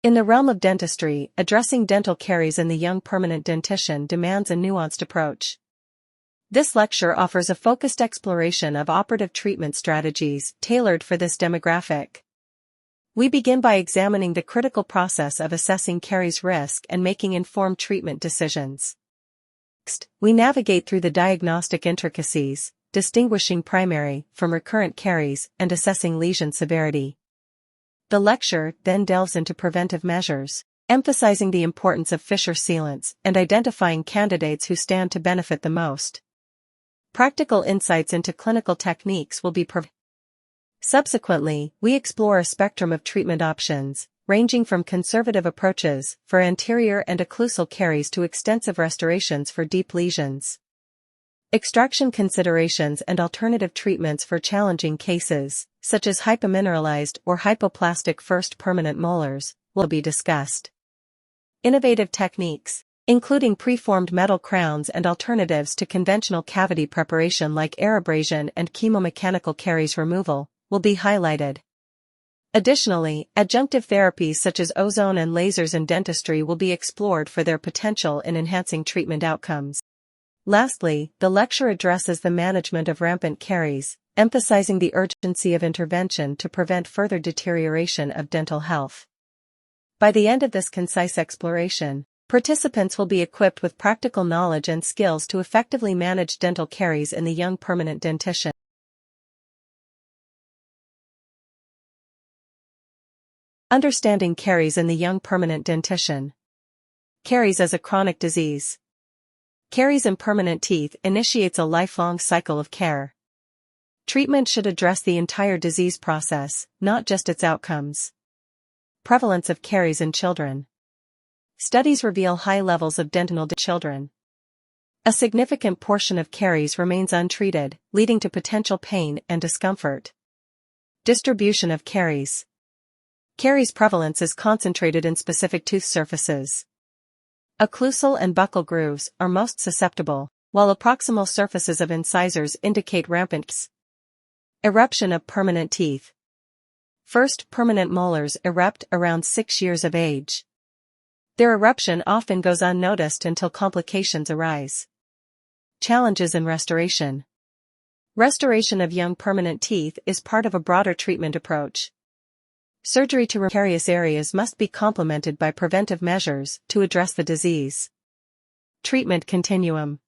In the realm of dentistry, addressing dental caries in the young permanent dentition demands a nuanced approach. This lecture offers a focused exploration of operative treatment strategies tailored for this demographic. We begin by examining the critical process of assessing caries risk and making informed treatment decisions. Next, we navigate through the diagnostic intricacies, distinguishing primary from recurrent caries and assessing lesion severity. The lecture then delves into preventive measures, emphasizing the importance of fissure sealants and identifying candidates who stand to benefit the most. Practical insights into clinical techniques will be provided. Subsequently, we explore a spectrum of treatment options, ranging from conservative approaches for anterior and occlusal caries to extensive restorations for deep lesions. Extraction considerations and alternative treatments for challenging cases, such as hypomineralized or hypoplastic first permanent molars, will be discussed. Innovative techniques, including preformed metal crowns and alternatives to conventional cavity preparation like aerabrasion and chemomechanical caries removal, will be highlighted. Additionally, adjunctive therapies such as ozone and lasers in dentistry will be explored for their potential in enhancing treatment outcomes. Lastly, the lecture addresses the management of rampant caries, emphasizing the urgency of intervention to prevent further deterioration of dental health. By the end of this concise exploration, participants will be equipped with practical knowledge and skills to effectively manage dental caries in the young permanent dentition. Understanding caries in the young permanent dentition. Caries as a chronic disease. Caries in permanent teeth initiates a lifelong cycle of care. Treatment should address the entire disease process, not just its outcomes. Prevalence of caries in children. Studies reveal high levels of dental decay in children. A significant portion of caries remains untreated, leading to potential pain and discomfort. Distribution of caries. Caries prevalence is concentrated in specific tooth surfaces. Occlusal and buccal grooves are most susceptible, while proximal surfaces of incisors indicate rampant caries. Eruption of permanent teeth. First permanent molars erupt around 6 years of age. Their eruption often goes unnoticed until complications arise. Challenges in restoration. Restoration of young permanent teeth is part of a broader treatment approach. Surgery to remove carious areas must be complemented by preventive measures to address the disease. Treatment continuum.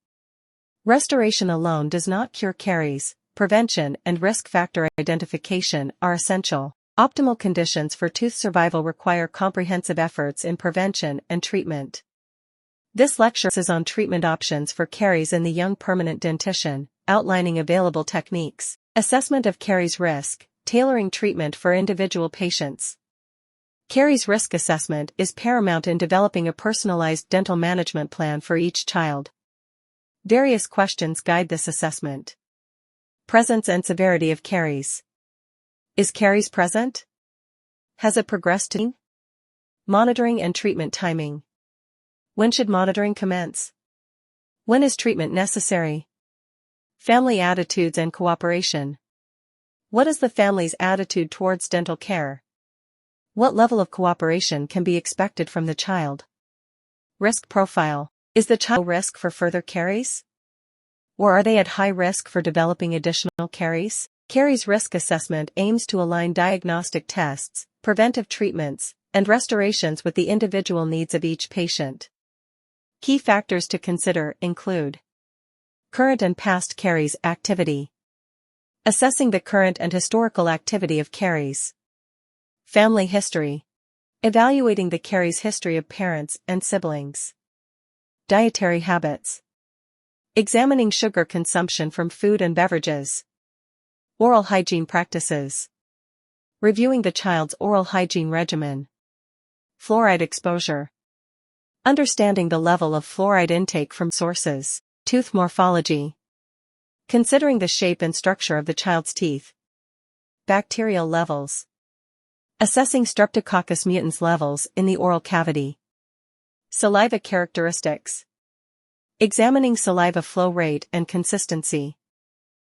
Restoration alone does not cure caries. Prevention and risk factor identification are essential. Optimal conditions for tooth survival require comprehensive efforts in prevention and treatment. This lecture is on treatment options for caries in the young permanent dentition, outlining available techniques, assessment of caries risk, tailoring treatment for individual patients. Caries risk assessment is paramount in developing a personalized dental management plan for each child. Various questions guide this assessment. Presence and severity of caries. Is caries present? Has it progressed to? Monitoring and treatment timing. When should monitoring commence? When is treatment necessary? Family attitudes and cooperation. What is the family's attitude towards dental care? What level of cooperation can be expected from the child? Risk profile. Is the child at risk for further caries? Or are they at high risk for developing additional caries? Caries risk assessment aims to align diagnostic tests, preventive treatments, and restorations with the individual needs of each patient. Key factors to consider include current and past caries activity. Assessing the current and historical activity of caries. Family history. Evaluating the caries history of parents and siblings. Dietary habits. Examining sugar consumption from food and beverages. Oral hygiene practices. Reviewing the child's oral hygiene regimen. Fluoride exposure. Understanding the level of fluoride intake from sources. Tooth morphology. Considering the shape and structure of the child's teeth. Bacterial levels. Assessing Streptococcus mutans levels in the oral cavity. Saliva characteristics. Examining saliva flow rate and consistency.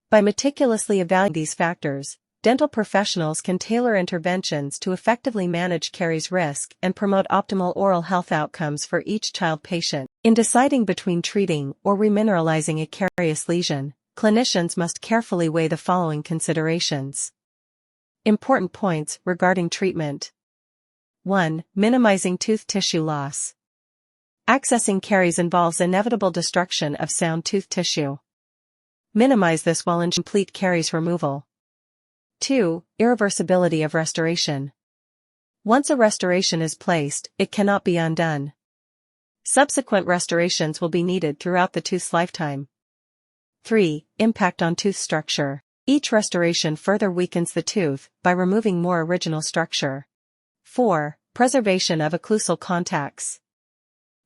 By meticulously evaluating these factors, dental professionals can tailor interventions to effectively manage caries risk and promote optimal oral health outcomes for each child patient. In deciding between treating or remineralizing a carious lesion, clinicians must carefully weigh the following considerations. Important points regarding treatment. 1. Minimizing tooth tissue loss. Accessing caries involves inevitable destruction of sound tooth tissue. Minimize this while ensuring complete caries removal. 2. Irreversibility of restoration. Once a restoration is placed, it cannot be undone. Subsequent restorations will be needed throughout the tooth's lifetime. 3. Impact on tooth structure. Each restoration further weakens the tooth by removing more original structure. 4. Preservation of occlusal contacts.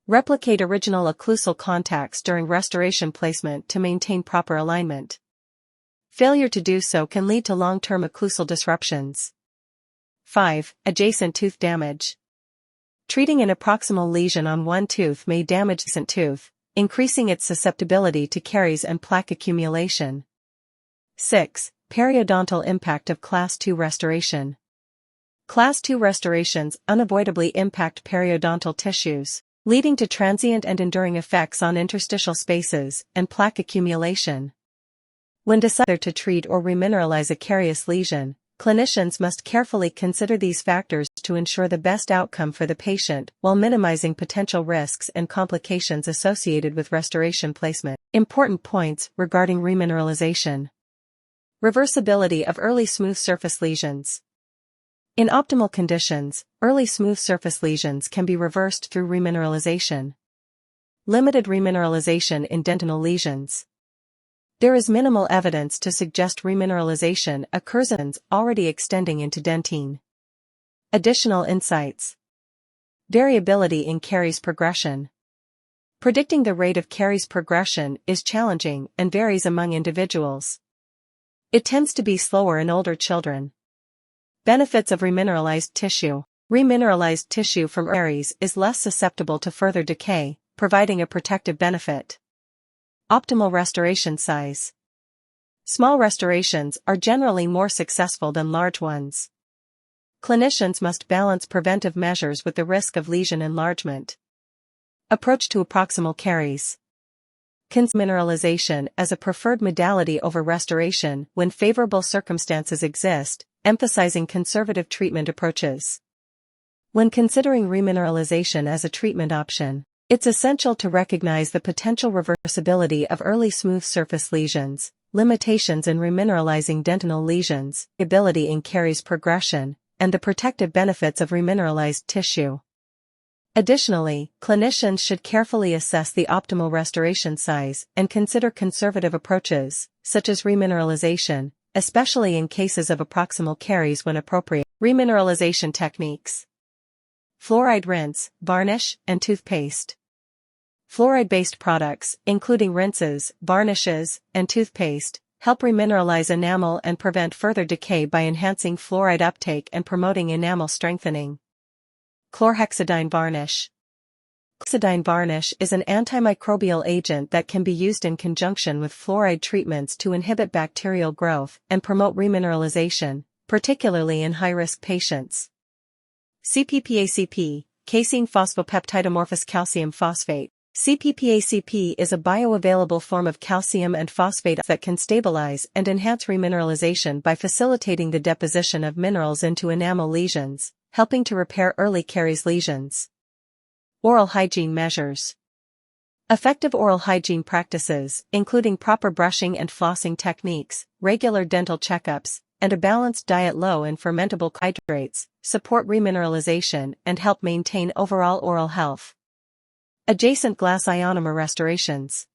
Replicate original occlusal contacts during restoration placement to maintain proper alignment. Failure to do so can lead to long-term occlusal disruptions. 5. Adjacent tooth damage. Treating an proximal lesion on one tooth may damage the adjacent tooth, increasing its susceptibility to caries and plaque accumulation. 6. Periodontal impact of Class II restoration. Class II restorations unavoidably impact periodontal tissues, leading to transient and enduring effects on interstitial spaces and plaque accumulation. When deciding to treat or remineralize a carious lesion, clinicians must carefully consider these factors to ensure the best outcome for the patient while minimizing potential risks and complications associated with restoration placement. Important points regarding remineralization. Reversibility of early smooth surface lesions. In optimal conditions, early smooth surface lesions can be reversed through remineralization. Limited remineralization in dentinal lesions. There is minimal evidence to suggest remineralization occurs in lesions already extending into dentine. Additional insights. Variability in caries progression. Predicting the rate of caries progression is challenging and varies among individuals. It tends to be slower in older children. Benefits of remineralized tissue. Remineralized tissue from caries is less susceptible to further decay, providing a protective benefit. Optimal restoration size. Small restorations are generally more successful than large ones. Clinicians must balance preventive measures with the risk of lesion enlargement. Approach to proximal caries. Consider mineralization as a preferred modality over restoration when favorable circumstances exist, emphasizing conservative treatment approaches. When considering remineralization as a treatment option, it's essential to recognize the potential reversibility of early smooth surface lesions, limitations in remineralizing dentinal lesions, ability in caries progression, and the protective benefits of remineralized tissue. Additionally, clinicians should carefully assess the optimal restoration size and consider conservative approaches, such as remineralization, especially in cases of proximal caries when appropriate. Remineralization techniques. Fluoride rinse, varnish, and toothpaste. Fluoride-based products, including rinses, varnishes, and toothpaste, help remineralize enamel and prevent further decay by enhancing fluoride uptake and promoting enamel strengthening. Chlorhexidine varnish. Chlorhexidine varnish is an antimicrobial agent that can be used in conjunction with fluoride treatments to inhibit bacterial growth and promote remineralization, particularly in high-risk patients. CPPACP, casein phosphopeptidomorphous calcium phosphate. CPPACP is a bioavailable form of calcium and phosphate that can stabilize and enhance remineralization by facilitating the deposition of minerals into enamel lesions, helping to repair early caries lesions. Oral hygiene measures. Effective oral hygiene practices, including proper brushing and flossing techniques, regular dental checkups, and a balanced diet low in fermentable carbohydrates, support remineralization and help maintain overall oral health. Adjacent glass ionomer restorations.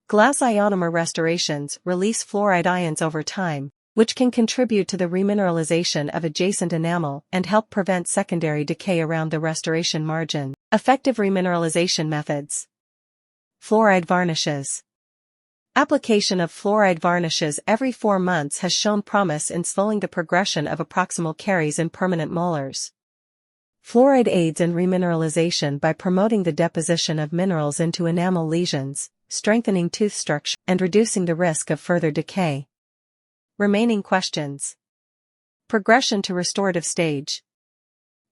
Glass ionomer restorations release fluoride ions over time, which can contribute to the remineralization of adjacent enamel and help prevent secondary decay around the restoration margin. Effective remineralization methods. Fluoride varnishes. Application of fluoride varnishes every 4 months has shown promise in slowing the progression of proximal caries in permanent molars. Fluoride aids in remineralization by promoting the deposition of minerals into enamel lesions, strengthening tooth structure, and reducing the risk of further decay. Remaining questions. Progression to restorative stage.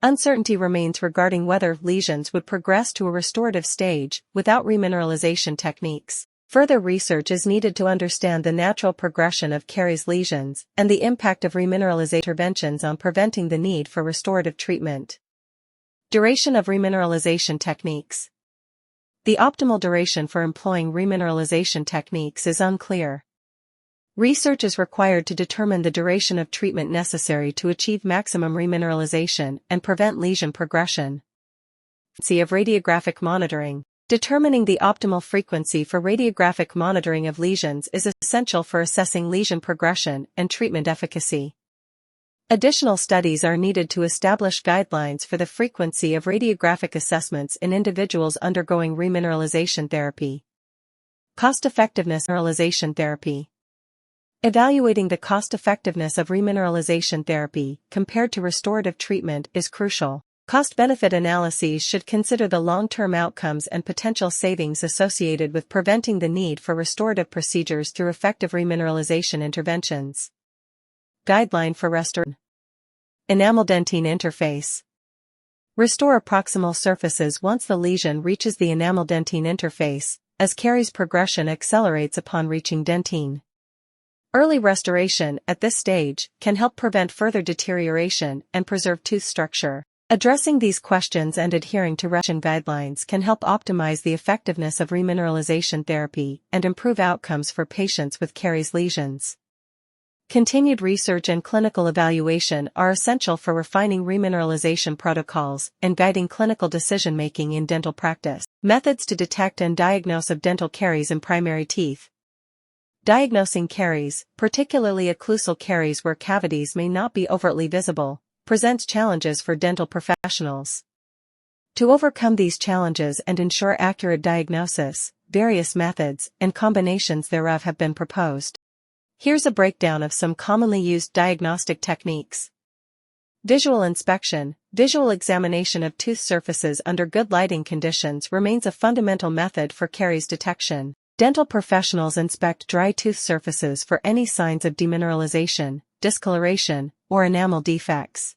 Uncertainty remains regarding whether lesions would progress to a restorative stage without remineralization techniques. Further research is needed to understand the natural progression of caries lesions and the impact of remineralization interventions on preventing the need for restorative treatment. Duration of remineralization techniques. The optimal duration for employing remineralization techniques is unclear. Research is required to determine the duration of treatment necessary to achieve maximum remineralization and prevent lesion progression. Frequency of radiographic monitoring. Determining the optimal frequency for radiographic monitoring of lesions is essential for assessing lesion progression and treatment efficacy. Additional studies are needed to establish guidelines for the frequency of radiographic assessments in individuals undergoing remineralization therapy. Cost-effectiveness of remineralization therapy. Evaluating the cost-effectiveness of remineralization therapy compared to restorative treatment is crucial. Cost-benefit analyses should consider the long-term outcomes and potential savings associated with preventing the need for restorative procedures through effective remineralization interventions. Guideline for restoration. Enamel-dentine interface. Restore proximal surfaces once the lesion reaches the enamel-dentine interface, as caries progression accelerates upon reaching dentine. Early restoration at this stage can help prevent further deterioration and preserve tooth structure. Addressing these questions and adhering to restoration guidelines can help optimize the effectiveness of remineralization therapy and improve outcomes for patients with caries lesions. Continued research and clinical evaluation are essential for refining remineralization protocols and guiding clinical decision-making in dental practice. Methods to detect and diagnose of dental caries in primary teeth. Diagnosing caries, particularly occlusal caries where cavities may not be overtly visible, presents challenges for dental professionals. To overcome these challenges and ensure accurate diagnosis, various methods and combinations thereof have been proposed. Here's a breakdown of some commonly used diagnostic techniques. Visual inspection. Visual examination of tooth surfaces under good lighting conditions remains a fundamental method for caries detection. Dental professionals inspect dry tooth surfaces for any signs of demineralization, discoloration, or enamel defects.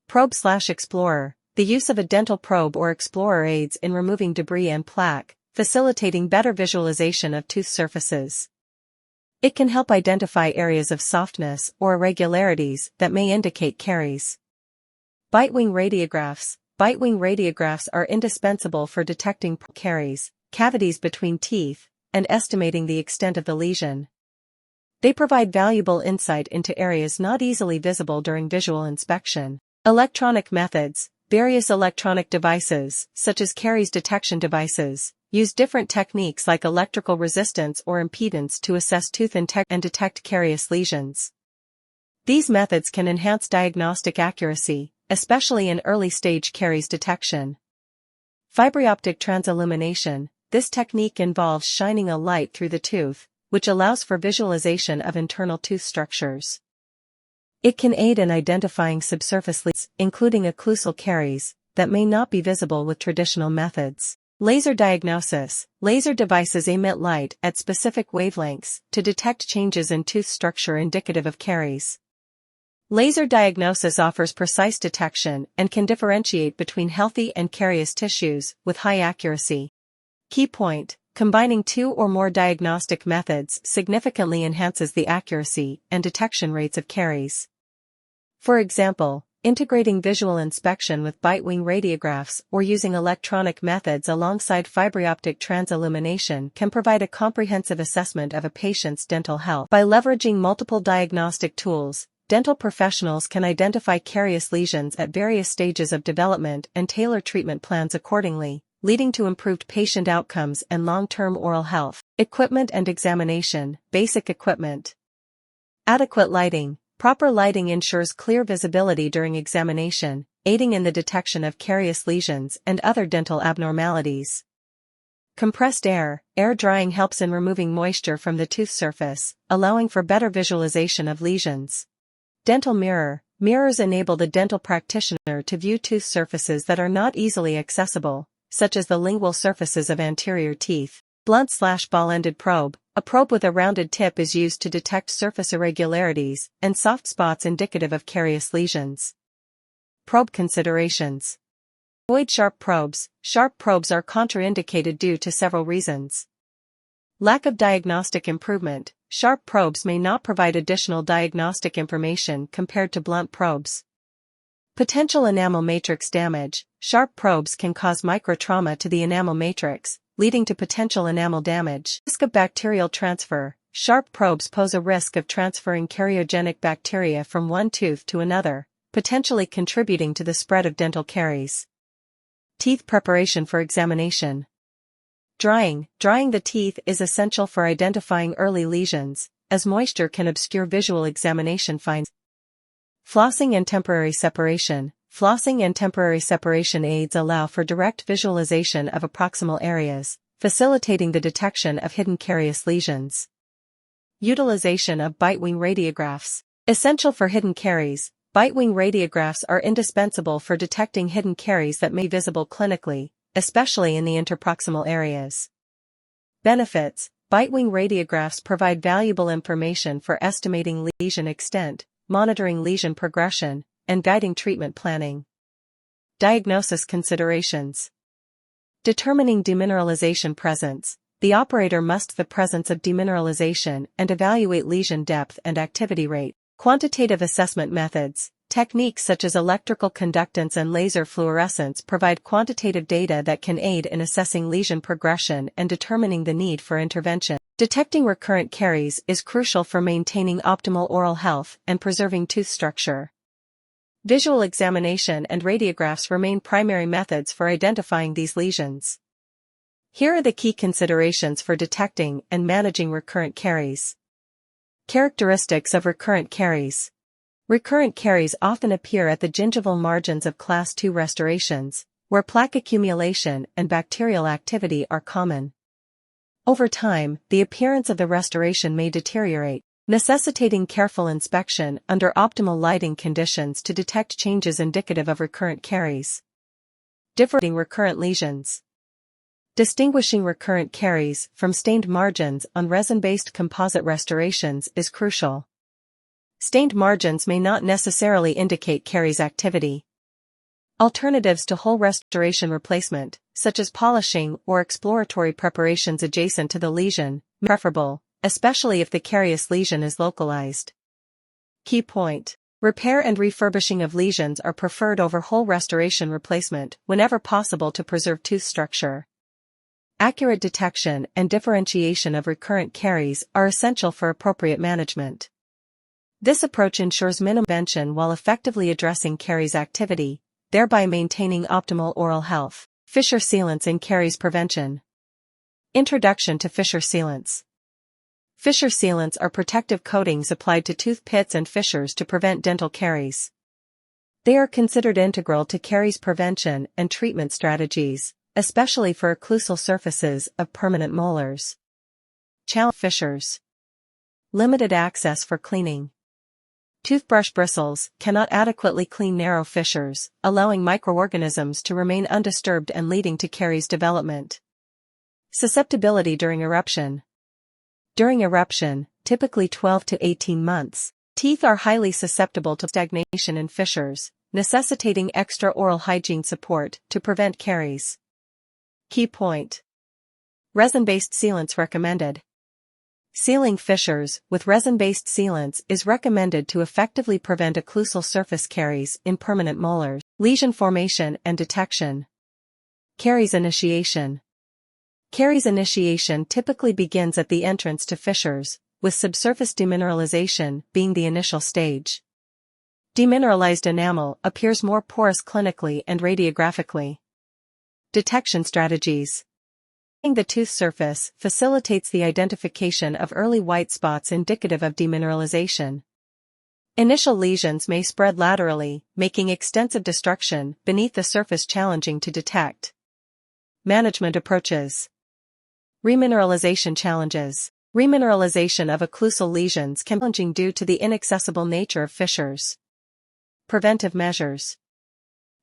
Probe/explorer. The use of a dental probe or explorer aids in removing debris and plaque, facilitating better visualization of tooth surfaces. It can help identify areas of softness or irregularities that may indicate caries. Bitewing radiographs. Bitewing radiographs are indispensable for detecting caries, cavities between teeth, and estimating the extent of the lesion. They provide valuable insight into areas not easily visible during visual inspection. Electronic methods. Various electronic devices, such as caries detection devices, use different techniques like electrical resistance or impedance to assess tooth integrity and detect carious lesions. These methods can enhance diagnostic accuracy, especially in early-stage caries detection. Fiberoptic transillumination. This technique involves shining a light through the tooth, which allows for visualization of internal tooth structures. It can aid in identifying subsurface lesions, including occlusal caries, that may not be visible with traditional methods. Laser diagnosis. Laser devices emit light at specific wavelengths to detect changes in tooth structure indicative of caries. Laser diagnosis offers precise detection and can differentiate between healthy and carious tissues with high accuracy. Key point: combining two or more diagnostic methods significantly enhances the accuracy and detection rates of caries. For example, integrating visual inspection with bitewing radiographs or using electronic methods alongside fiberoptic transillumination can provide a comprehensive assessment of a patient's dental health. By leveraging multiple diagnostic tools, dental professionals can identify carious lesions at various stages of development and tailor treatment plans accordingly, leading to improved patient outcomes and long-term oral health. Equipment and examination. Basic equipment. Adequate lighting. Proper lighting ensures clear visibility during examination, aiding in the detection of carious lesions and other dental abnormalities. Compressed air. Air drying helps in removing moisture from the tooth surface, allowing for better visualization of lesions. Dental mirror. Mirrors enable the dental practitioner to view tooth surfaces that are not easily accessible, such as the lingual surfaces of anterior teeth. Blunt/ball-ended probe. A probe with a rounded tip is used to detect surface irregularities and soft spots indicative of carious lesions. Probe considerations. Avoid sharp probes. Sharp probes are contraindicated due to several reasons. Lack of diagnostic improvement. Sharp probes may not provide additional diagnostic information compared to blunt probes. Potential enamel matrix damage. Sharp probes can cause microtrauma to the enamel matrix, leading to potential enamel damage. Risk of bacterial transfer. Sharp probes pose a risk of transferring cariogenic bacteria from one tooth to another, potentially contributing to the spread of dental caries. Teeth preparation for examination. Drying. Drying the teeth is essential for identifying early lesions, as moisture can obscure visual examination finds. Flossing and temporary separation. Flossing and temporary separation aids allow for direct visualization of proximal areas, facilitating the detection of hidden carious lesions. Utilization of bite-wing radiographs. Essential for hidden caries. Bite-wing radiographs are indispensable for detecting hidden caries that may be visible clinically, especially in the interproximal areas. Benefits. Bite-wing radiographs provide valuable information for estimating lesion extent, monitoring lesion progression, and guiding treatment planning. Diagnosis considerations. Determining demineralization presence. The operator must the presence of demineralization and evaluate lesion depth and activity rate. Quantitative assessment methods. Techniques such as electrical conductance and laser fluorescence provide quantitative data that can aid in assessing lesion progression and determining the need for intervention. Detecting recurrent caries is crucial for maintaining optimal oral health and preserving tooth structure. Visual examination and radiographs remain primary methods for identifying these lesions. Here are the key considerations for detecting and managing recurrent caries. Characteristics of recurrent caries. Recurrent caries often appear at the gingival margins of Class II restorations, where plaque accumulation and bacterial activity are common. Over time, the appearance of the restoration may deteriorate, necessitating careful inspection under optimal lighting conditions to detect changes indicative of recurrent caries. Differentiating recurrent lesions. Distinguishing recurrent caries from stained margins on resin-based composite restorations is crucial. Stained margins may not necessarily indicate caries activity. Alternatives to whole restoration replacement, such as polishing or exploratory preparations adjacent to the lesion, may be preferable, especially if the carious lesion is localized. Key point. Repair and refurbishing of lesions are preferred over whole restoration replacement whenever possible to preserve tooth structure. Accurate detection and differentiation of recurrent caries are essential for appropriate management. This approach ensures minimum intervention while effectively addressing caries activity, thereby maintaining optimal oral health. Fissure sealants in caries prevention. Introduction to fissure sealants. Fissure sealants are protective coatings applied to tooth pits and fissures to prevent dental caries. They are considered integral to caries prevention and treatment strategies, especially for occlusal surfaces of permanent molars. Challenge fissures. Limited access for cleaning. Toothbrush bristles cannot adequately clean narrow fissures, allowing microorganisms to remain undisturbed and leading to caries development. Susceptibility during eruption. During eruption, typically 12 to 18 months, teeth are highly susceptible to stagnation and fissures, necessitating extra oral hygiene support to prevent caries. Key point. Resin-based sealants recommended. Sealing fissures with resin-based sealants is recommended to effectively prevent occlusal surface caries in permanent molars. Lesion formation and detection. Caries initiation. Caries initiation typically begins at the entrance to fissures, with subsurface demineralization being the initial stage. Demineralized enamel appears more porous clinically and radiographically. Detection strategies. The tooth surface facilitates the identification of early white spots indicative of demineralization. Initial lesions may spread laterally, making extensive destruction beneath the surface challenging to detect. Management approaches. Remineralization challenges. Remineralization of occlusal lesions can be challenging due to the inaccessible nature of fissures. Preventive measures.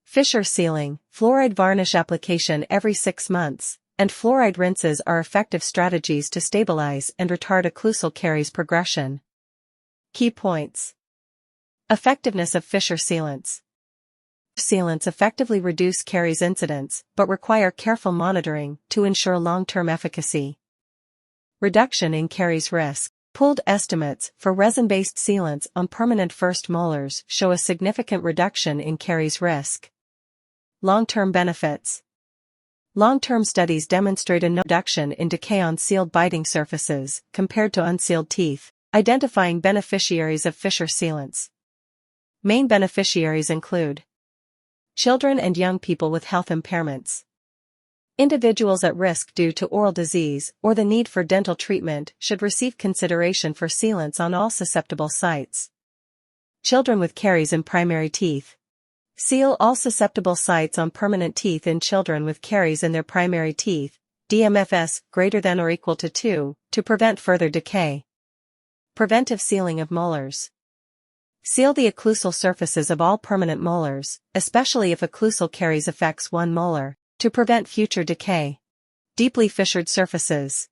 Fissure sealing, fluoride varnish application every 6 months, and fluoride rinses are effective strategies to stabilize and retard occlusal caries progression. Key points. Effectiveness of fissure sealants. Sealants effectively reduce caries incidence, but require careful monitoring to ensure long-term efficacy. Reduction in caries risk. Pooled estimates for resin-based sealants on permanent first molars show a significant reduction in caries risk. Long-term benefits. Long-term studies demonstrate a reduction in decay on sealed biting surfaces compared to unsealed teeth, identifying beneficiaries of fissure sealants. Main beneficiaries include children and young people with health impairments. Individuals at risk due to oral disease or the need for dental treatment should receive consideration for sealants on all susceptible sites. Children with caries in primary teeth. Seal all susceptible sites on permanent teeth in children with caries in their primary teeth, DMFS greater than or equal to 2, to prevent further decay. Preventive sealing of molars. Seal the occlusal surfaces of all permanent molars, especially if occlusal caries affects one molar, to prevent future decay. Deeply fissured surfaces.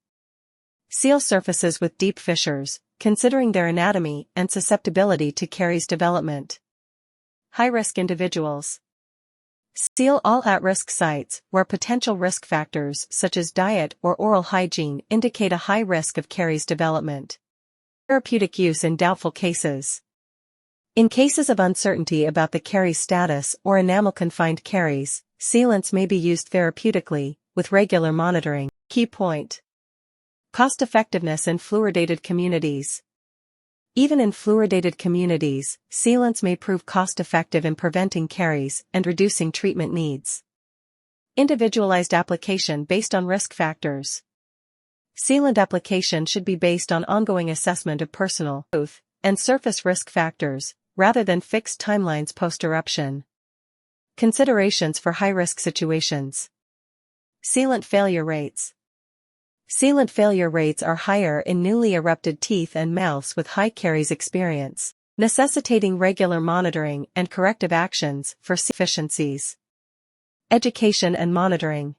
Seal surfaces with deep fissures, considering their anatomy and susceptibility to caries development. High-risk individuals. Seal all at-risk sites where potential risk factors such as diet or oral hygiene indicate a high risk of caries development. Therapeutic use in doubtful cases. In cases of uncertainty about the caries status or enamel-confined caries, sealants may be used therapeutically, with regular monitoring. Key point. Cost-effectiveness in fluoridated communities. Even in fluoridated communities, sealants may prove cost-effective in preventing caries and reducing treatment needs. Individualized application based on risk factors. Sealant application should be based on ongoing assessment of personal health and surface risk factors, rather than fixed timelines post-eruption. Considerations for high-risk situations. Sealant failure rates. Sealant failure rates are higher in newly erupted teeth and mouths with high caries experience, necessitating regular monitoring and corrective actions for deficiencies. Education and monitoring.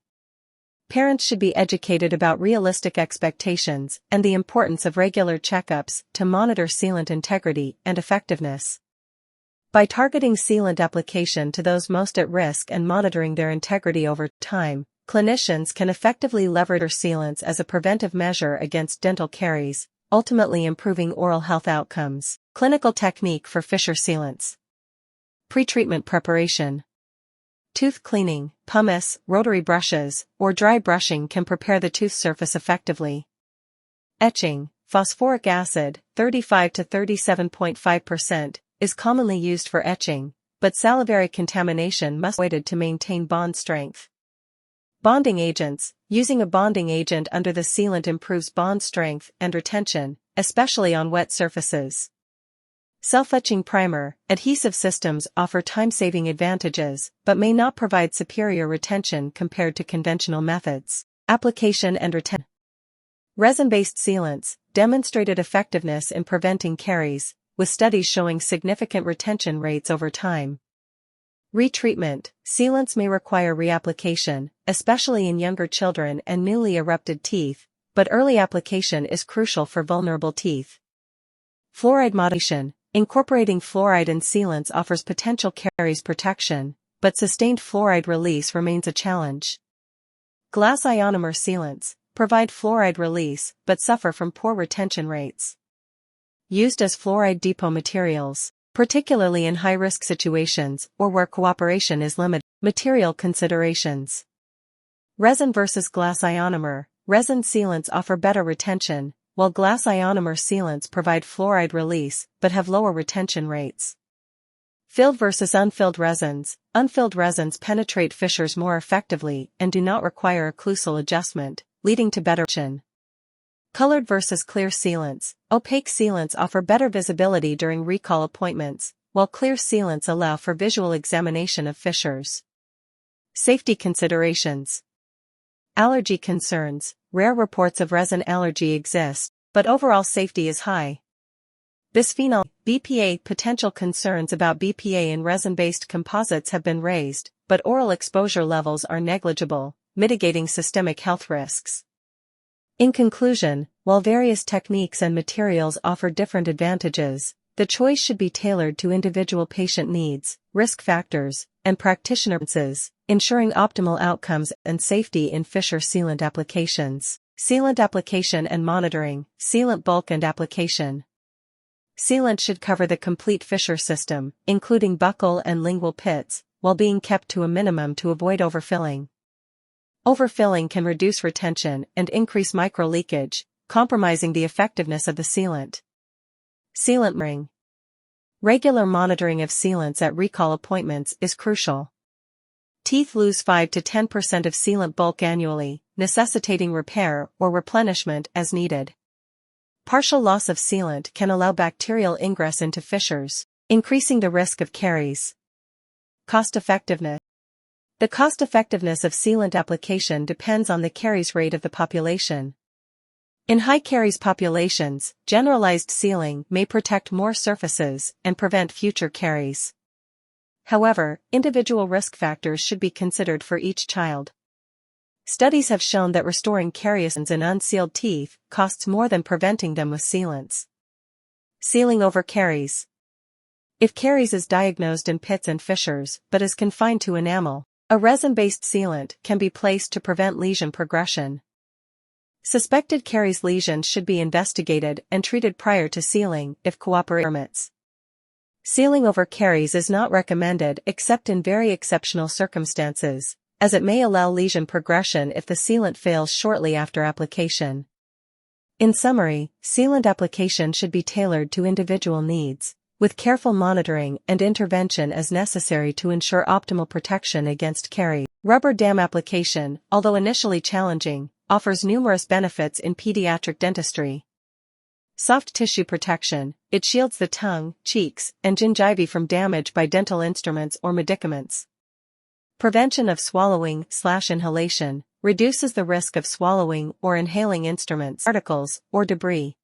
Parents should be educated about realistic expectations and the importance of regular checkups to monitor sealant integrity and effectiveness. By targeting sealant application to those most at risk and monitoring their integrity over time, clinicians can effectively leverage sealants as a preventive measure against dental caries, ultimately improving oral health outcomes. Clinical technique for fissure sealants. Pre-treatment preparation. Tooth cleaning, pumice, rotary brushes, or dry brushing can prepare the tooth surface effectively. Etching, phosphoric acid, 35 to 37.5%, is commonly used for etching, but salivary contamination must be avoided to maintain bond strength. Bonding agents. Using a bonding agent under the sealant improves bond strength and retention, especially on wet surfaces. Self-etching primer. Adhesive systems offer time-saving advantages, but may not provide superior retention compared to conventional methods. Application and retention. Resin-based sealants demonstrated effectiveness in preventing caries, with studies showing significant retention rates over time. Retreatment. Sealants may require reapplication, especially in younger children and newly erupted teeth, but early application is crucial for vulnerable teeth. Fluoride moderation. Incorporating fluoride in sealants offers potential caries protection, but sustained fluoride release remains a challenge. Glass ionomer sealants provide fluoride release but suffer from poor retention rates. Used as fluoride depot materials, particularly in high-risk situations or where cooperation is limited. Material considerations. Resin versus glass ionomer. Resin sealants offer better retention, while glass ionomer sealants provide fluoride release but have lower retention rates. Filled versus unfilled resins. Unfilled resins penetrate fissures more effectively and do not require occlusal adjustment, leading to better retention. Colored versus clear sealants. Opaque sealants offer better visibility during recall appointments, while clear sealants allow for visual examination of fissures. Safety considerations. Allergy concerns. Rare reports of resin allergy exist, but overall safety is high. Bisphenol BPA. Potential concerns about BPA in resin-based composites have been raised, but oral exposure levels are negligible, mitigating systemic health risks. In conclusion, while various techniques and materials offer different advantages, the choice should be tailored to individual patient needs, risk factors, and practitioner preferences, ensuring optimal outcomes and safety in fissure sealant applications. Sealant application and monitoring, sealant bulk and application. Sealant should cover the complete fissure system, including buccal and lingual pits, while being kept to a minimum to avoid overfilling. Overfilling can reduce retention and increase microleakage, compromising the effectiveness of the sealant. Sealant monitoring. Regular monitoring of sealants at recall appointments is crucial. Teeth lose 5 to 10% of sealant bulk annually, necessitating repair or replenishment as needed. Partial loss of sealant can allow bacterial ingress into fissures, increasing the risk of caries. Cost-effectiveness. The cost-effectiveness of sealant application depends on the caries rate of the population. In high caries populations, generalized sealing may protect more surfaces and prevent future caries. However, individual risk factors should be considered for each child. Studies have shown that restoring caries in unsealed teeth costs more than preventing them with sealants. Sealing over caries. If caries is diagnosed in pits and fissures but is confined to enamel, a resin-based sealant can be placed to prevent lesion progression. Suspected caries lesions should be investigated and treated prior to sealing if cooperative permits. Sealing over caries is not recommended except in very exceptional circumstances, as it may allow lesion progression if the sealant fails shortly after application. In summary, sealant application should be tailored to individual needs, with careful monitoring and intervention as necessary to ensure optimal protection against caries. Rubber dam application, although initially challenging, offers numerous benefits in pediatric dentistry. Soft tissue protection, it shields the tongue, cheeks, and gingiva from damage by dental instruments or medicaments. Prevention of swallowing/inhalation, reduces the risk of swallowing or inhaling instruments, particles, or debris.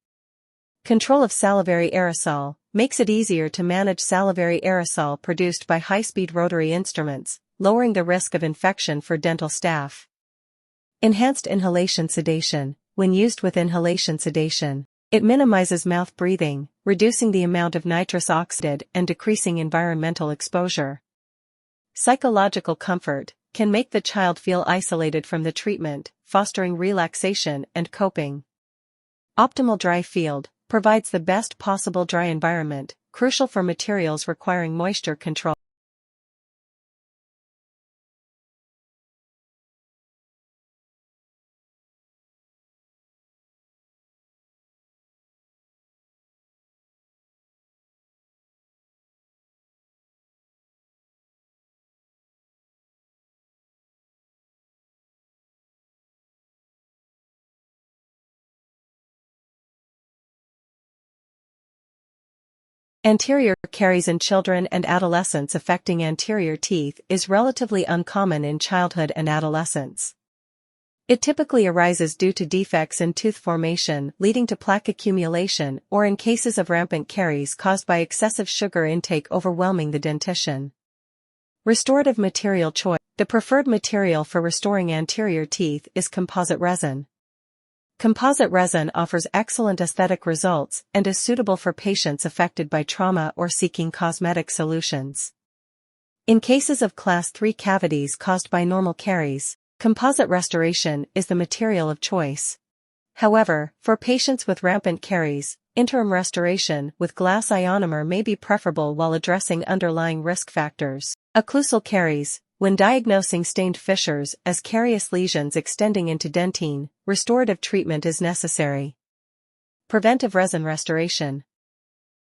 Control of salivary aerosol, makes it easier to manage salivary aerosol produced by high-speed rotary instruments, lowering the risk of infection for dental staff. Enhanced inhalation sedation, when used with inhalation sedation, it minimizes mouth breathing, reducing the amount of nitrous oxide and decreasing environmental exposure. Psychological comfort, can make the child feel isolated from the treatment, fostering relaxation and coping. Optimal dry field, provides the best possible dry environment, crucial for materials requiring moisture control. Anterior caries in children and adolescents affecting anterior teeth is relatively uncommon in childhood and adolescence. It typically arises due to defects in tooth formation leading to plaque accumulation or in cases of rampant caries caused by excessive sugar intake overwhelming the dentition. Restorative material choice. The preferred material for restoring anterior teeth is composite resin. Composite resin offers excellent aesthetic results and is suitable for patients affected by trauma or seeking cosmetic solutions. In cases of Class 3 cavities caused by normal caries, composite restoration is the material of choice. However, for patients with rampant caries, interim restoration with glass ionomer may be preferable while addressing underlying risk factors. Occlusal caries. When diagnosing stained fissures as carious lesions extending into dentine, restorative treatment is necessary. Preventive resin restoration.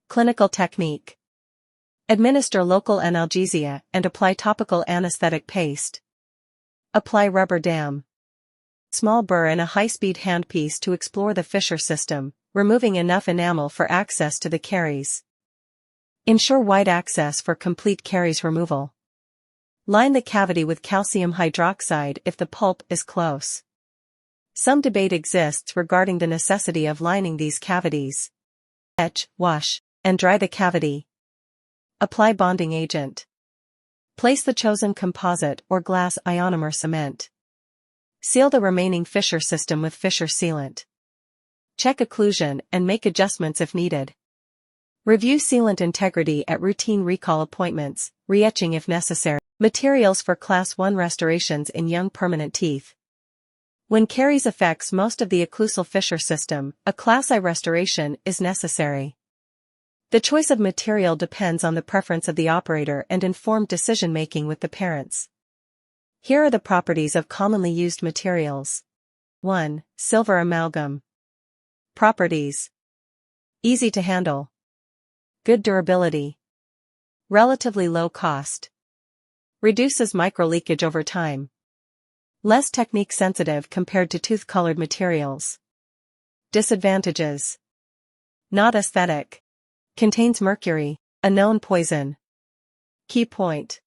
Clinical technique. Administer local analgesia and apply topical anesthetic paste. Apply rubber dam. Small burr in a high-speed handpiece to explore the fissure system, removing enough enamel for access to the caries. Ensure wide access for complete caries removal. Line the cavity with calcium hydroxide if the pulp is close. Some debate exists regarding the necessity of lining these cavities. Etch, wash, and dry the cavity. Apply bonding agent. Place the chosen composite or glass ionomer cement. Seal the remaining fissure system with fissure sealant. Check occlusion and make adjustments if needed. Review sealant integrity at routine recall appointments, re-etching if necessary. Materials for Class 1 restorations in young permanent teeth. When caries affects most of the occlusal fissure system, a Class I restoration is necessary. The choice of material depends on the preference of the operator and informed decision-making with the parents. Here are the properties of commonly used materials. 1. Silver amalgam. Properties. Easy to handle. Good durability. Relatively low cost. Reduces microleakage over time. Less technique sensitive compared to tooth-colored materials. Disadvantages. Not aesthetic. Contains mercury, a known poison. Key point.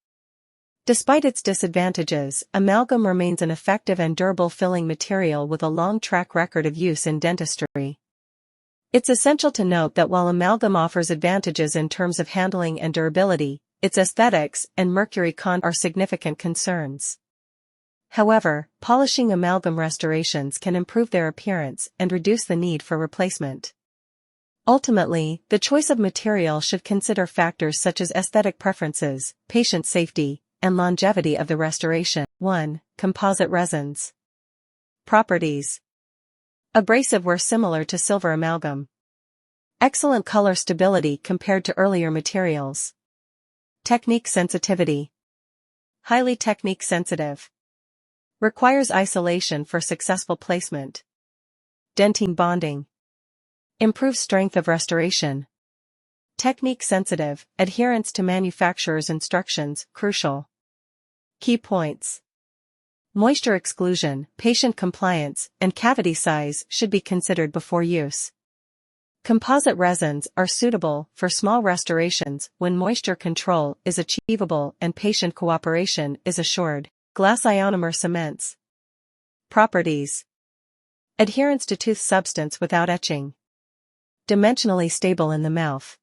Despite its disadvantages, amalgam remains an effective and durable filling material with a long track record of use in dentistry. It's essential to note that while amalgam offers advantages in terms of handling and durability, its aesthetics and mercury content are significant concerns. However, polishing amalgam restorations can improve their appearance and reduce the need for replacement. Ultimately, the choice of material should consider factors such as aesthetic preferences, patient safety, and longevity of the restoration. 1. Composite resins. Properties. Abrasive where similar to silver amalgam. Excellent color stability compared to earlier materials. Technique sensitivity. Highly technique sensitive. Requires isolation for successful placement. Dentin bonding. Improves strength of restoration. Technique sensitive, adherence to manufacturer's instructions, crucial. Key points. Moisture exclusion, patient compliance, and cavity size should be considered before use. Composite resins are suitable for small restorations when moisture control is achievable and patient cooperation is assured. Glass ionomer cements. Properties. Adherence to tooth substance without etching. Dimensionally stable in the mouth.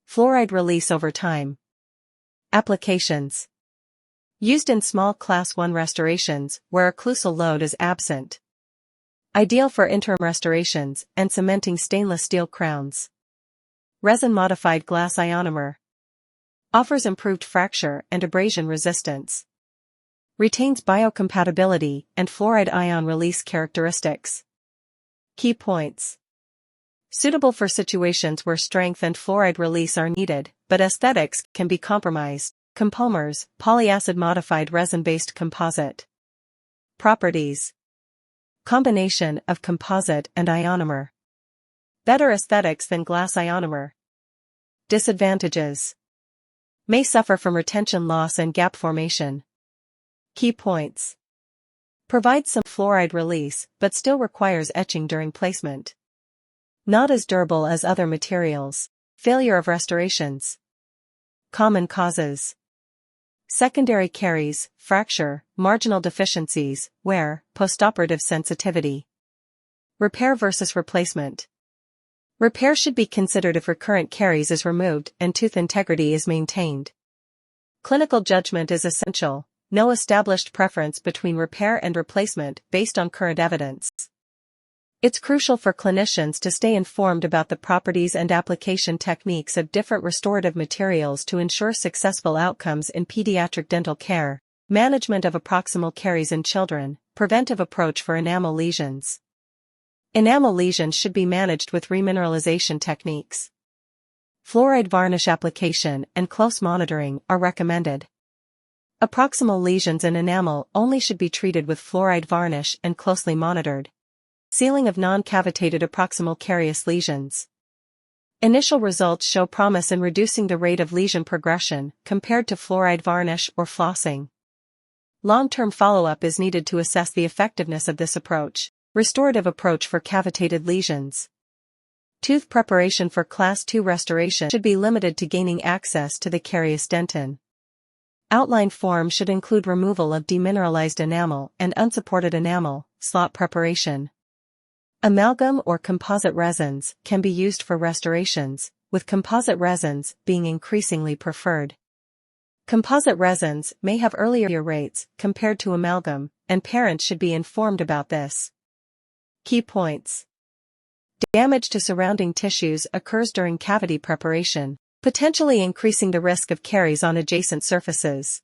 Fluoride release over time. Applications. Used in small Class 1 restorations where occlusal load is absent. Ideal for interim restorations and cementing stainless steel crowns. Resin-modified glass ionomer. Offers improved fracture and abrasion resistance. Retains biocompatibility and fluoride ion release characteristics. Key points. Suitable for situations where strength and fluoride release are needed, but aesthetics can be compromised. Compomers, polyacid modified resin-based composite. Properties. Combination of composite and ionomer. Better aesthetics than glass ionomer. Disadvantages. May suffer from retention loss and gap formation. Key points. Provides some fluoride release, but still requires etching during placement. Not as durable as other materials. Failure of restorations. Common causes. Secondary caries, fracture, marginal deficiencies, wear, postoperative sensitivity. Repair versus replacement. Repair should be considered if recurrent caries is removed and tooth integrity is maintained. Clinical judgment is essential, no established preference between repair and replacement based on current evidence. It's crucial for clinicians to stay informed about the properties and application techniques of different restorative materials to ensure successful outcomes in pediatric dental care, management of approximal caries in children, preventive approach for enamel lesions. Enamel lesions should be managed with remineralization techniques. Fluoride varnish application and close monitoring are recommended. Approximal lesions in enamel only should be treated with fluoride varnish and closely monitored. Sealing of non-cavitated approximal carious lesions. Initial results show promise in reducing the rate of lesion progression compared to fluoride varnish or flossing. Long-term follow-up is needed to assess the effectiveness of this approach. Restorative approach for cavitated lesions. Tooth preparation for Class 2 restoration should be limited to gaining access to the carious dentin. Outline form should include removal of demineralized enamel and unsupported enamel, slot preparation. Amalgam or composite resins can be used for restorations, with composite resins being increasingly preferred. Composite resins may have earlier rates compared to amalgam, and parents should be informed about this. Key points. Damage to surrounding tissues occurs during cavity preparation, potentially increasing the risk of caries on adjacent surfaces.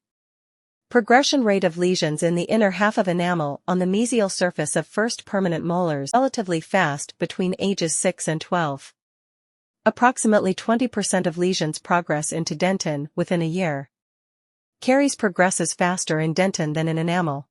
Progression rate of lesions in the inner half of enamel on the mesial surface of first permanent molars relatively fast between ages 6 and 12. Approximately 20% of lesions progress into dentin within a year. Caries progresses faster in dentin than in enamel.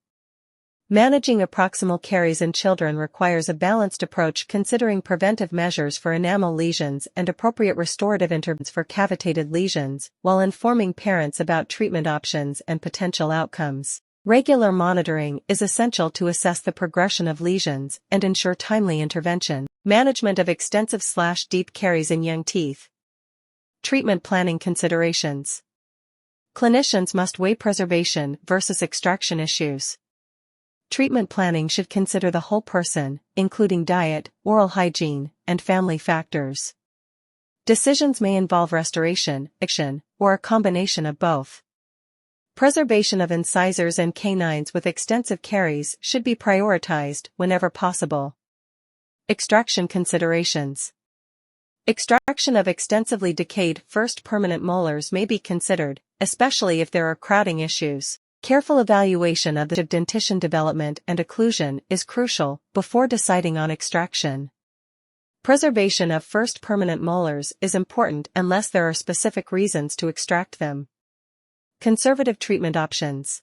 Managing approximal caries in children requires a balanced approach considering preventive measures for enamel lesions and appropriate restorative interventions for cavitated lesions, while informing parents about treatment options and potential outcomes. Regular monitoring is essential to assess the progression of lesions and ensure timely intervention. Management of extensive/deep caries in young teeth. Treatment planning considerations. Clinicians must weigh preservation versus extraction issues. Treatment planning should consider the whole person, including diet, oral hygiene, and family factors. Decisions may involve restoration, extraction, or a combination of both. Preservation of incisors and canines with extensive caries should be prioritized whenever possible. Extraction considerations. Extraction of extensively decayed first permanent molars may be considered, especially if there are crowding issues. Careful evaluation of the dentition development and occlusion is crucial before deciding on extraction. Preservation of first permanent molars is important unless there are specific reasons to extract them. Conservative treatment options.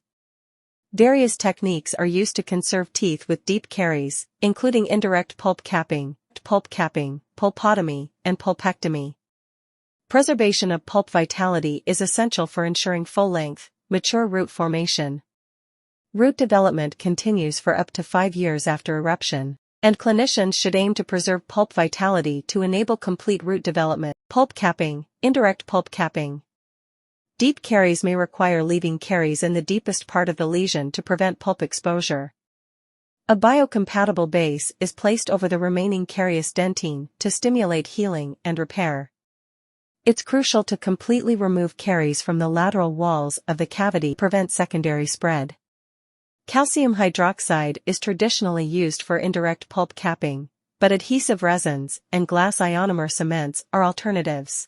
Various techniques are used to conserve teeth with deep caries, including indirect pulp capping, pulpotomy, and pulpectomy. Preservation of pulp vitality is essential for ensuring full-length, mature root formation. Root development continues for up to 5 years after eruption, and clinicians should aim to preserve pulp vitality to enable complete root development. Pulp capping, indirect pulp capping. Deep caries may require leaving caries in the deepest part of the lesion to prevent pulp exposure. A biocompatible base is placed over the remaining carious dentine to stimulate healing and repair. It's crucial to completely remove caries from the lateral walls of the cavity to prevent secondary spread. Calcium hydroxide is traditionally used for indirect pulp capping, but adhesive resins and glass ionomer cements are alternatives.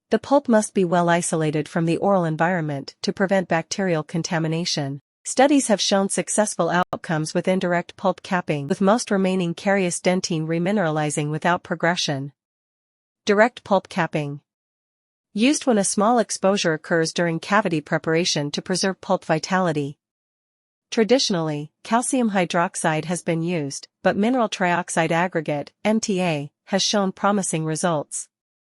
The pulp must be well isolated from the oral environment to prevent bacterial contamination. Studies have shown successful outcomes with indirect pulp capping, with most remaining carious dentine remineralizing without progression. Direct pulp capping. Used when a small exposure occurs during cavity preparation to preserve pulp vitality. Traditionally, calcium hydroxide has been used, but mineral trioxide aggregate, MTA, has shown promising results.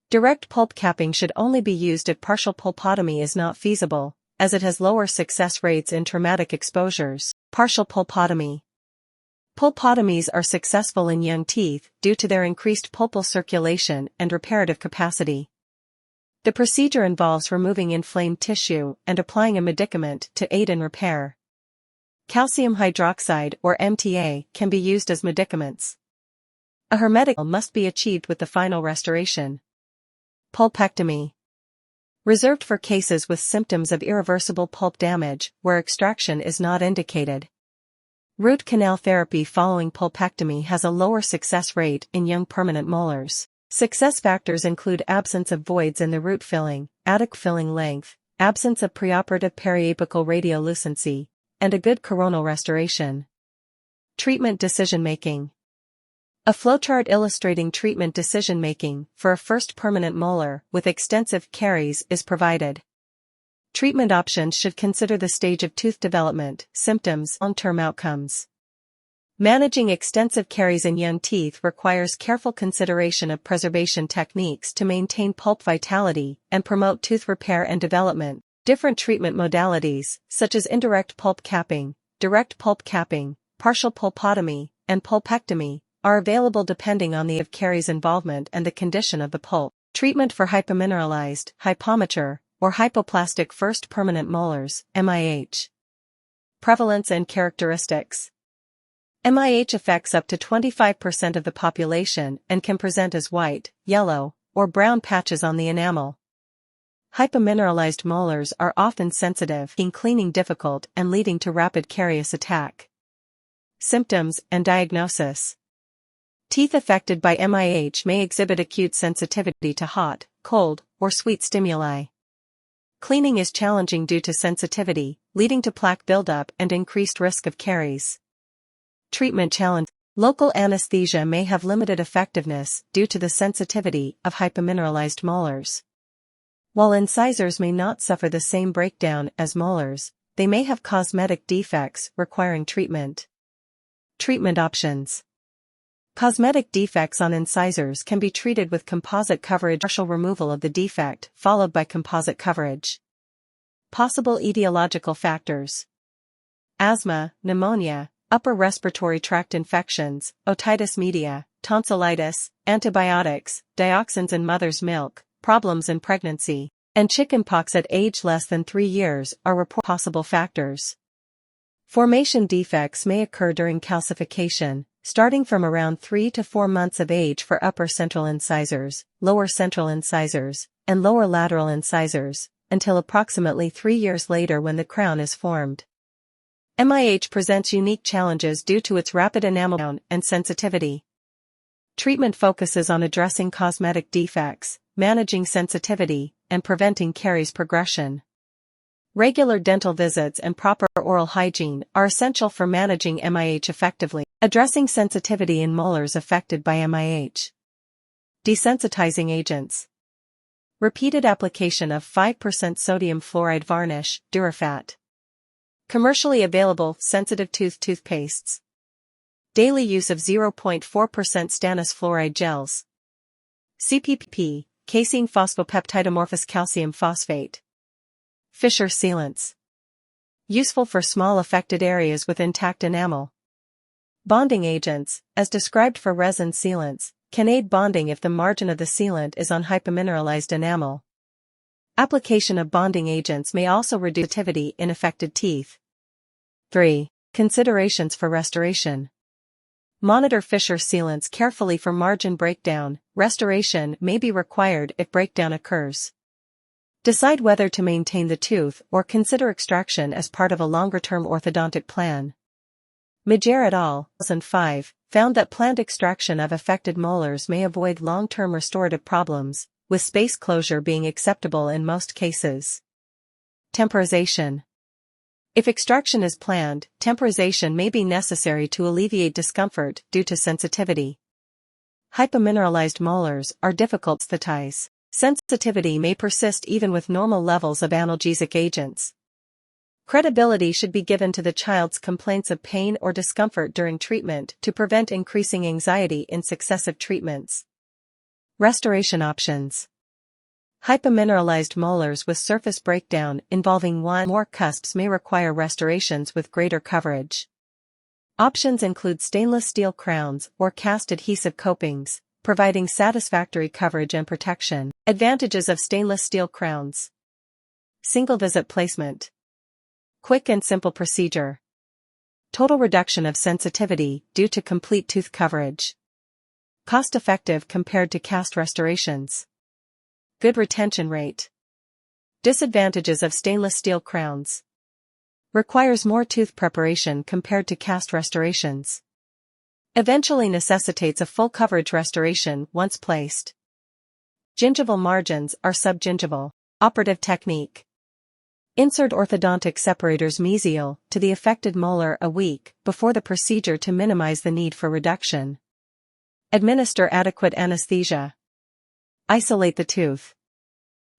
Direct pulp capping should only be used if partial pulpotomy is not feasible, as it has lower success rates in traumatic exposures. Partial pulpotomy. Pulpotomies are successful in young teeth due to their increased pulpal circulation and reparative capacity. The procedure involves removing inflamed tissue and applying a medicament to aid in repair. Calcium hydroxide or MTA can be used as medicaments. A hermetic seal must be achieved with the final restoration. Pulpectomy. Reserved for cases with symptoms of irreversible pulp damage where extraction is not indicated. Root canal therapy following pulpectomy has a lower success rate in young permanent molars. Success factors include absence of voids in the root filling, adequate filling length, absence of preoperative periapical radiolucency, and a good coronal restoration. Treatment decision-making. A flowchart illustrating treatment decision-making for a first permanent molar with extensive caries is provided. Treatment options should consider the stage of tooth development, symptoms, long-term outcomes. Managing extensive caries in young teeth requires careful consideration of preservation techniques to maintain pulp vitality and promote tooth repair and development. Different treatment modalities, such as indirect pulp capping, direct pulp capping, partial pulpotomy, and pulpectomy, are available depending on the of caries involvement and the condition of the pulp. Treatment for hypomineralized, hypomature, or hypoplastic first permanent molars, MIH. Prevalence and characteristics. MIH affects up to 25% of the population and can present as white, yellow, or brown patches on the enamel. Hypomineralized molars are often sensitive, making cleaning difficult and leading to rapid carious attack. Symptoms and diagnosis. Teeth affected by MIH may exhibit acute sensitivity to hot, cold, or sweet stimuli. Cleaning is challenging due to sensitivity, leading to plaque buildup and increased risk of caries. Treatment challenge. Local anesthesia may have limited effectiveness due to the sensitivity of hypomineralized molars. While incisors may not suffer the same breakdown as molars, they may have cosmetic defects requiring treatment. Treatment options. Cosmetic defects on incisors can be treated with composite coverage, partial removal of the defect, followed by composite coverage. Possible etiological factors. Asthma, pneumonia, upper respiratory tract infections, otitis media, tonsillitis, antibiotics, dioxins in mother's milk, problems in pregnancy, and chickenpox at age less than 3 years are reported possible factors. Formation defects may occur during calcification, starting from around 3 to 4 months of age for upper central incisors, lower central incisors, and lower lateral incisors, until approximately 3 years later when the crown is formed. MIH presents unique challenges due to its rapid enamel down and sensitivity. Treatment focuses on addressing cosmetic defects, managing sensitivity, and preventing caries progression. Regular dental visits and proper oral hygiene are essential for managing MIH effectively. Addressing sensitivity in molars affected by MIH. Desensitizing agents. Repeated application of 5% sodium fluoride varnish, Durafat. Commercially available sensitive tooth toothpastes. Daily use of 0.4% stannous fluoride gels. CPP, casein phosphopeptidomorphous calcium phosphate. Fissure sealants. Useful for small affected areas with intact enamel. Bonding agents, as described for resin sealants, can aid bonding if the margin of the sealant is on hypomineralized enamel. Application of bonding agents may also reduce sensitivity in affected teeth. 3. Considerations for restoration. Monitor fissure sealants carefully for margin breakdown. Restoration may be required if breakdown occurs. Decide whether to maintain the tooth or consider extraction as part of a longer-term orthodontic plan. Majer et al. 2005 found that planned extraction of affected molars may avoid long-term restorative problems, with space closure being acceptable in most cases. Temporization. If extraction is planned, temporization may be necessary to alleviate discomfort due to sensitivity. Hypomineralized molars are difficult to anesthetize. Sensitivity may persist even with normal levels of analgesic agents. Credibility should be given to the child's complaints of pain or discomfort during treatment to prevent increasing anxiety in successive treatments. Restoration options. Hypomineralized molars with surface breakdown involving one or more cusps may require restorations with greater coverage. Options include stainless steel crowns or cast adhesive copings, providing satisfactory coverage and protection. Advantages of stainless steel crowns. Single visit placement. Quick and simple procedure. Total reduction of sensitivity due to complete tooth coverage. Cost-effective compared to cast restorations. Good retention rate. Disadvantages of stainless steel crowns. Requires more tooth preparation compared to cast restorations. Eventually necessitates a full coverage restoration once placed. Gingival margins are subgingival. Operative technique. Insert orthodontic separators mesial to the affected molar a week before the procedure to minimize the need for reduction. Administer adequate anesthesia. Isolate the tooth.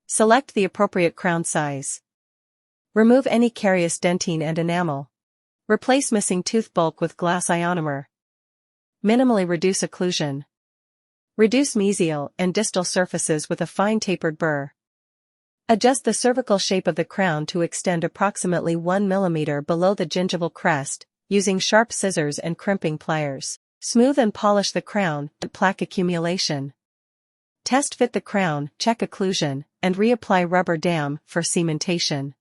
Select the appropriate crown size. Remove any carious dentine and enamel. Replace missing tooth bulk with glass ionomer. Minimally reduce occlusion. Reduce mesial and distal surfaces with a fine tapered burr. Adjust the cervical shape of the crown to extend approximately 1 mm below the gingival crest, using sharp scissors and crimping pliers. Smooth and polish the crown and plaque accumulation. Test fit the crown, check occlusion, and reapply rubber dam for cementation.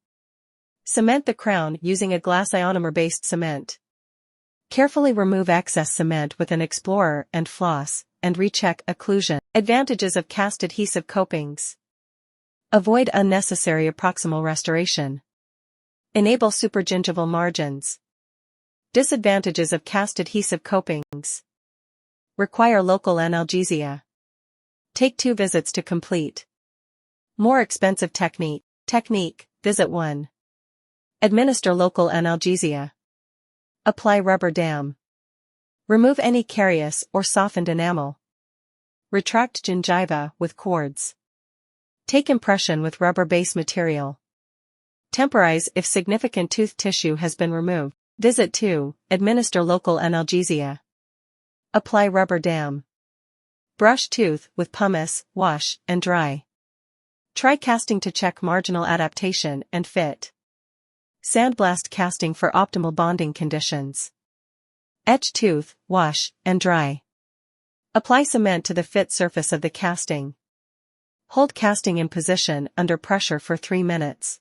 Cement the crown using a glass ionomer-based cement. Carefully remove excess cement with an explorer and floss, and recheck occlusion. Advantages of cast adhesive copings. Avoid unnecessary approximal restoration. Enable supragingival margins. Disadvantages of cast adhesive copings. Require local analgesia. Take 2 visits to complete. More expensive technique. Technique, visit 1. Administer local analgesia. Apply rubber dam. Remove any carious or softened enamel. Retract gingiva with cords. Take impression with rubber base material. Temporize if significant tooth tissue has been removed. Visit 2, administer local analgesia. Apply rubber dam. Brush tooth with pumice, wash, and dry. Try casting to check marginal adaptation and fit. Sandblast casting for optimal bonding conditions. Etch tooth, wash, and dry. Apply cement to the fit surface of the casting. Hold casting in position under pressure for 3 minutes.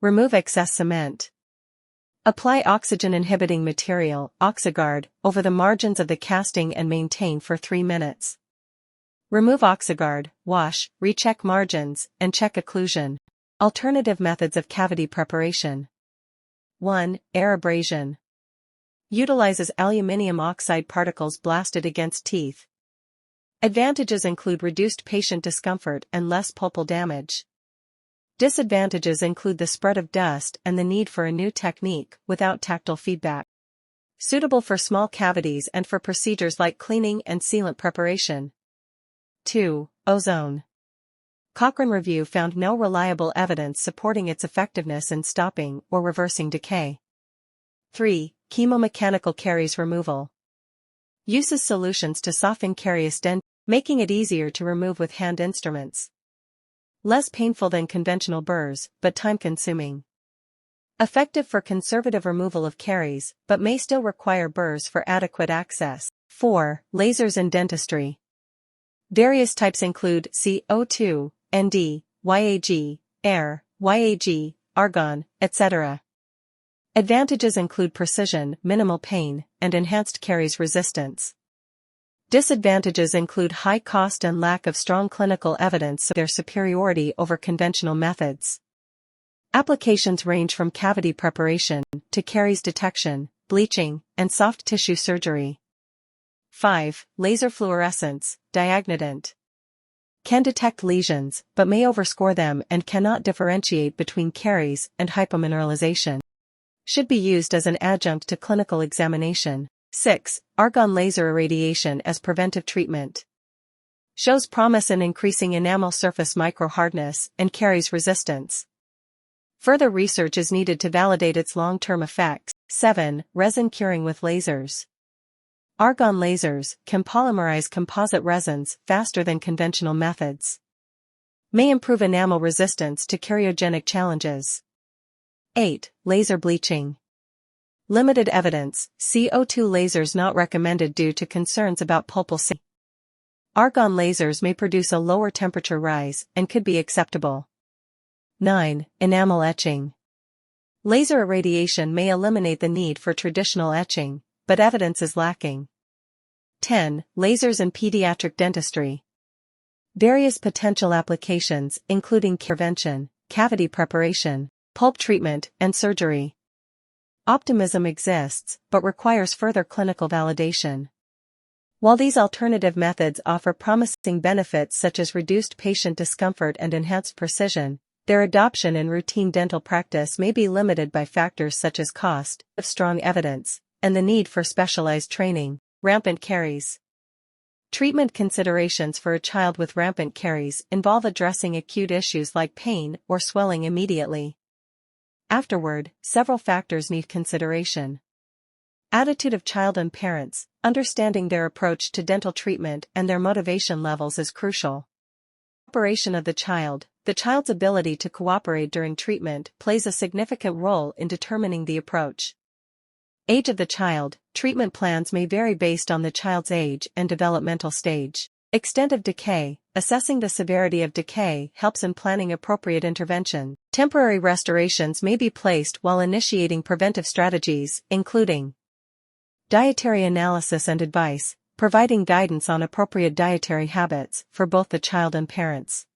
Remove excess cement. Apply oxygen-inhibiting material, Oxigard, over the margins of the casting and maintain for 3 minutes. Remove Oxigard, wash, recheck margins, and check occlusion. Alternative methods of cavity preparation. 1. Air abrasion. Utilizes aluminium oxide particles blasted against teeth. Advantages include reduced patient discomfort and less pulpal damage. Disadvantages include the spread of dust and the need for a new technique without tactile feedback. Suitable for small cavities and for procedures like cleaning and sealant preparation. 2. Ozone. Cochrane review found no reliable evidence supporting its effectiveness in stopping or reversing decay. 3. Chemomechanical caries removal. Uses solutions to soften carious dent, making it easier to remove with hand instruments. Less painful than conventional burrs, but time-consuming. Effective for conservative removal of caries, but may still require burrs for adequate access. 4. Lasers in dentistry. Various types include CO2, ND, YAG, air, YAG, argon, etc. Advantages include precision, minimal pain, and enhanced caries resistance. Disadvantages include high cost and lack of strong clinical evidence of their superiority over conventional methods. Applications range from cavity preparation to caries detection, bleaching, and soft tissue surgery. 5. Laser fluorescence, diagnostic. Can detect lesions, but may overscore them and cannot differentiate between caries and hypomineralization. Should be used as an adjunct to clinical examination. 6. Argon laser irradiation as preventive treatment. Shows promise in increasing enamel surface microhardness and caries resistance. Further research is needed to validate its long-term effects. 7. Resin curing with lasers. Argon lasers can polymerize composite resins faster than conventional methods. May improve enamel resistance to cariogenic challenges. 8. Laser bleaching. Limited evidence, CO2 lasers not recommended due to concerns about pulpal C. Argon lasers may produce a lower temperature rise and could be acceptable. 9. Enamel etching. Laser irradiation may eliminate the need for traditional etching, but evidence is lacking. 10. Lasers in pediatric dentistry. Various potential applications including prevention, cavity preparation, pulp treatment, and surgery. Optimism exists, but requires further clinical validation. While these alternative methods offer promising benefits such as reduced patient discomfort and enhanced precision, their adoption in routine dental practice may be limited by factors such as cost, strong evidence, and the need for specialized training. Rampant caries. Treatment considerations for a child with rampant caries involve addressing acute issues like pain or swelling immediately. Afterward, several factors need consideration. Attitude of child and parents, understanding their approach to dental treatment and their motivation levels is crucial. Cooperation of the child's ability to cooperate during treatment plays a significant role in determining the approach. Age of the child, treatment plans may vary based on the child's age and developmental stage. Extent of decay, assessing the severity of decay helps in planning appropriate intervention. Temporary restorations may be placed while initiating preventive strategies, including dietary analysis and advice, providing guidance on appropriate dietary habits for both the child and parents.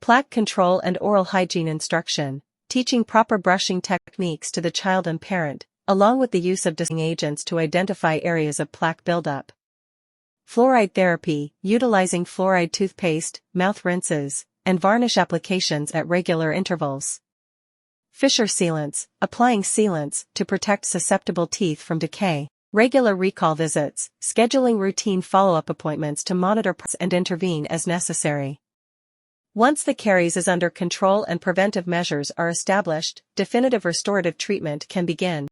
Plaque control and oral hygiene instruction, teaching proper brushing techniques to the child and parent, along with the use of disinfecting agents to identify areas of plaque buildup. Fluoride therapy, utilizing fluoride toothpaste, mouth rinses, and varnish applications at regular intervals. Fissure sealants, applying sealants to protect susceptible teeth from decay. Regular recall visits, scheduling routine follow-up appointments to monitor and intervene as necessary. Once the caries is under control and preventive measures are established, definitive restorative treatment can begin.